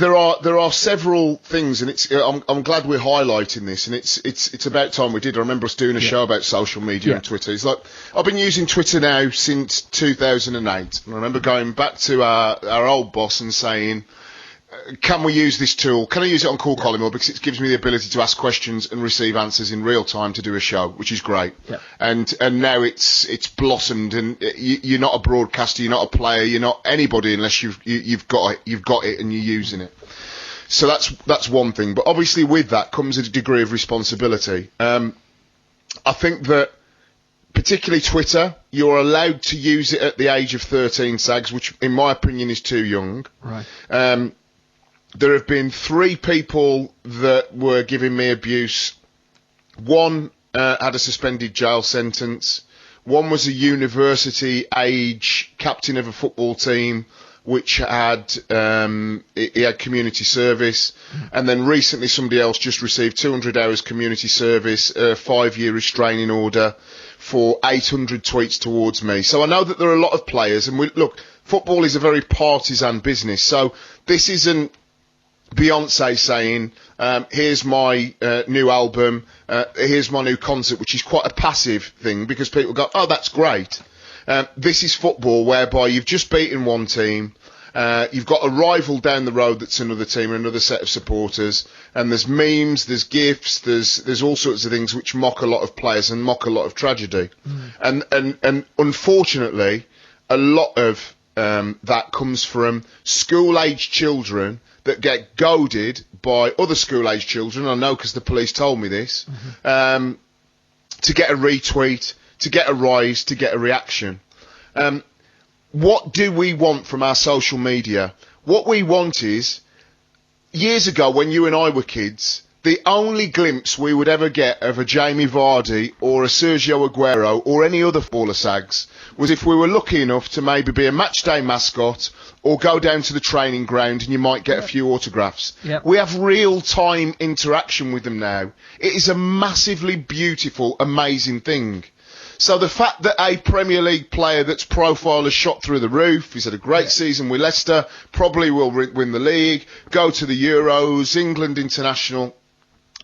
there are several things, and I'm glad we're highlighting this, and it's about time we did. I remember us doing a show about social media and Twitter. It's like, I've been using Twitter now since 2008, and I remember going back to our old boss and saying, can we use this tool? Can I use it on Call Collymore? Because it gives me the ability to ask questions and receive answers in real time to do a show, which is great. Yeah. And now it's blossomed, and you're not a broadcaster, you're not a player, you're not anybody unless you've got it and you're using it. So that's one thing. But obviously with that comes a degree of responsibility. I think that particularly Twitter, you're allowed to use it at the age of 13, Sags, which in my opinion is too young. Right. There have been 3 people that were giving me abuse. One had a suspended jail sentence. One was a university age captain of a football team, which had he had community service. And then recently somebody else just received 200 hours community service, a 5-year restraining order for 800 tweets towards me. So I know that there are a lot of players, and look, football is a very partisan business. So this isn't Beyonce saying, here's my new album, here's my new concert, which is quite a passive thing because people go, oh, that's great. This is football, whereby you've just beaten one team, you've got a rival down the road that's another team and another set of supporters, and there's memes, there's gifs, there's all sorts of things which mock a lot of players and mock a lot of tragedy. And unfortunately, a lot of that comes from school-age children that get goaded by other school-age children, I know because the police told me this, to get a retweet, to get a rise, to get a reaction. What do we want from our social media? What we want is, years ago when you and I were kids, the only glimpse we would ever get of a Jamie Vardy or a Sergio Aguero or any other footballer, Sags, was if we were lucky enough to maybe be a matchday mascot or go down to the training ground and you might get a few autographs. Yep. We have real-time interaction with them now. It is a massively beautiful, amazing thing. So the fact that a Premier League player that's profile has shot through the roof, he's had a great season with Leicester, probably will win the league, go to the Euros, England international,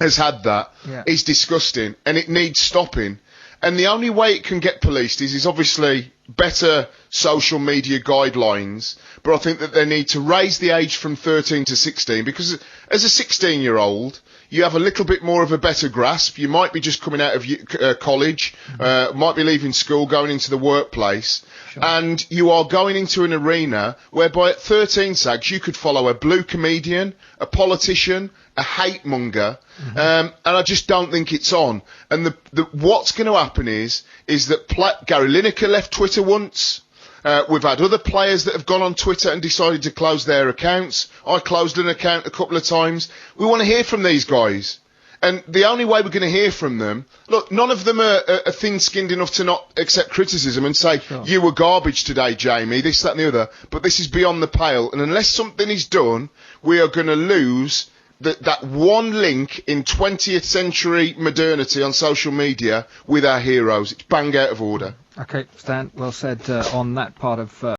has had that, is disgusting, and it needs stopping. And the only way it can get policed is obviously better social media guidelines, but I think that they need to raise the age from 13 to 16, because as a 16-year-old, you have a little bit more of a better grasp. You might be just coming out of college, might be leaving school, going into the workplace, and you are going into an arena whereby at 13, Sags, you could follow a blue comedian, a politician, a hate monger, and I just don't think it's on. And what's going to happen is that Gary Lineker left Twitter once. We've had other players that have gone on Twitter and decided to close their accounts. I closed an account a couple of times. We want to hear from these guys. And the only way we're going to hear from them, look, none of them are thin-skinned enough to not accept criticism and say, you were garbage today, Jamie, this, that and the other. But this is beyond the pale. And unless something is done, we are going to lose that one link in 20th century modernity on social media with our heroes. It's bang out of order. Okay, Stan, well said on that part of